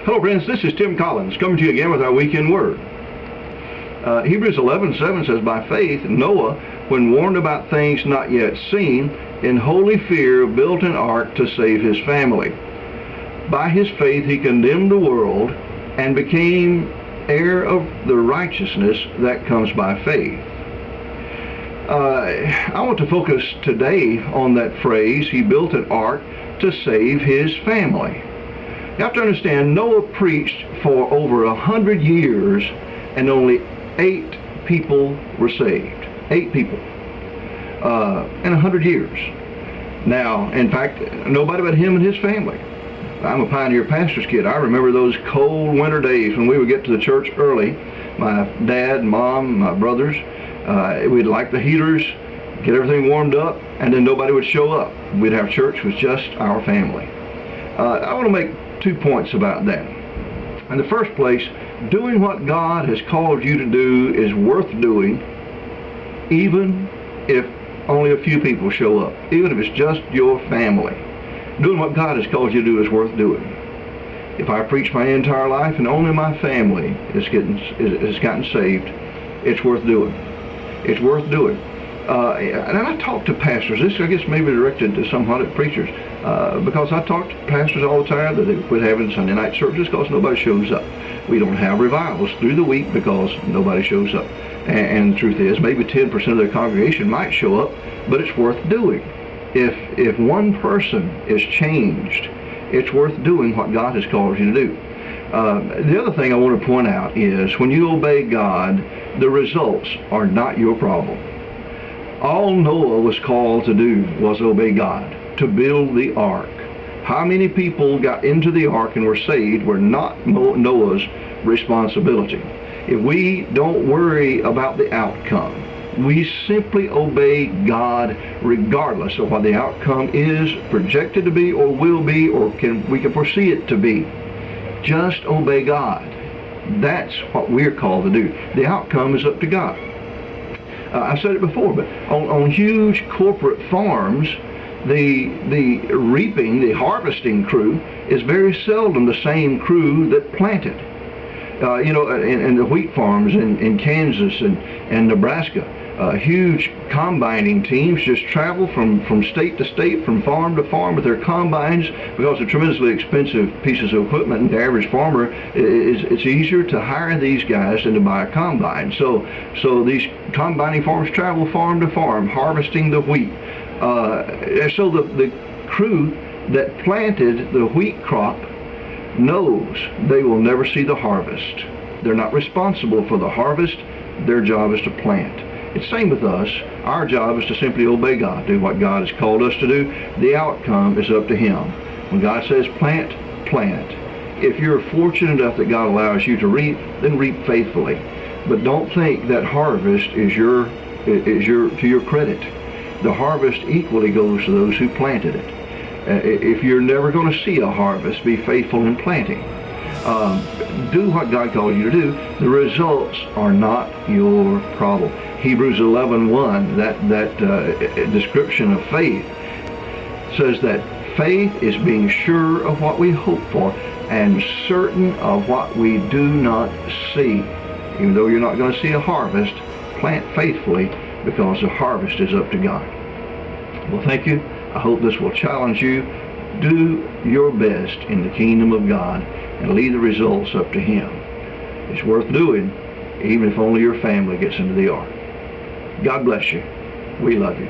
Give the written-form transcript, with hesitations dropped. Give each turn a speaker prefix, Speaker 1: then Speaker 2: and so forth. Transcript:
Speaker 1: Hello friends, this is Tim Collins coming to you again with our weekend word. Hebrews 11:7 says, "By faith Noah, when warned about things not yet seen, in holy fear built an ark to save his family. By his faith he condemned the world and became heir of the righteousness that comes by faith." I want to focus today on that phrase, he built an ark to save his family. You have to understand, Noah preached for over 100 years and only 8 people were saved. 8 people in 100 years. Now, in fact, nobody but him and his family. I'm a pioneer pastor's kid. I remember those cold winter days when we would get to the church early. My dad, mom, my brothers, we'd light the heaters, get everything warmed up, and then nobody would show up. We'd have church with just our family. I want to make 2 points about that. In the first place, doing what God has called you to do is worth doing, even if only a few people show up, even if it's just your family. Doing what God has called you to do is worth doing. If I preach my entire life and only my family has gotten saved, it's worth doing. It's worth doing. And I talk to pastors. This, I guess, may be directed to somewhat at preachers, because I talk to pastors all the time that they quit having Sunday night services because nobody shows up. We don't have revivals through the week because nobody shows up. And the truth is, maybe 10% of their congregation might show up, but it's worth doing. If one person is changed, it's worth doing what God has called you to do. The other thing I want to point out is when you obey God, the results are not your problem. All Noah was called to do was obey God, to build the ark. How many people got into the ark and were saved were not Noah's responsibility. If we don't worry about the outcome, we simply obey God regardless of what the outcome is projected to be or will be or we can foresee it to be. Just obey God. That's what we're called to do. The outcome is up to God. I've said it before, but on huge corporate farms, the reaping, the harvesting crew is very seldom the same crew that planted. In the wheat farms in Kansas and Nebraska, huge combining teams just travel from state to state, from farm to farm with their combines because they're tremendously expensive pieces of equipment, and the average farmer, it's easier to hire these guys than to buy a combine. So these combining farms travel farm to farm, harvesting the wheat. So the crew that planted the wheat crop knows they will never see the harvest. They're not responsible for the harvest. Their job is to plant. It's the same with us. Our job is to simply obey God, do what God has called us to do. The outcome is up to Him. When God says plant, plant. If you're fortunate enough that God allows you to reap, then reap faithfully. But don't think that harvest is to your credit. The harvest equally goes to those who planted it. If you're never going to see a harvest, be faithful in planting. Do what God called you to do. The results are not your problem. Hebrews 11:1, that description of faith, says that faith is being sure of what we hope for and certain of what we do not see. Even though you're not going to see a harvest, plant faithfully because the harvest is up to God. Well, thank you. I hope this will challenge you. Do your best in the kingdom of God and leave the results up to Him. It's worth doing, even if only your family gets into the ark. God bless you. We love you.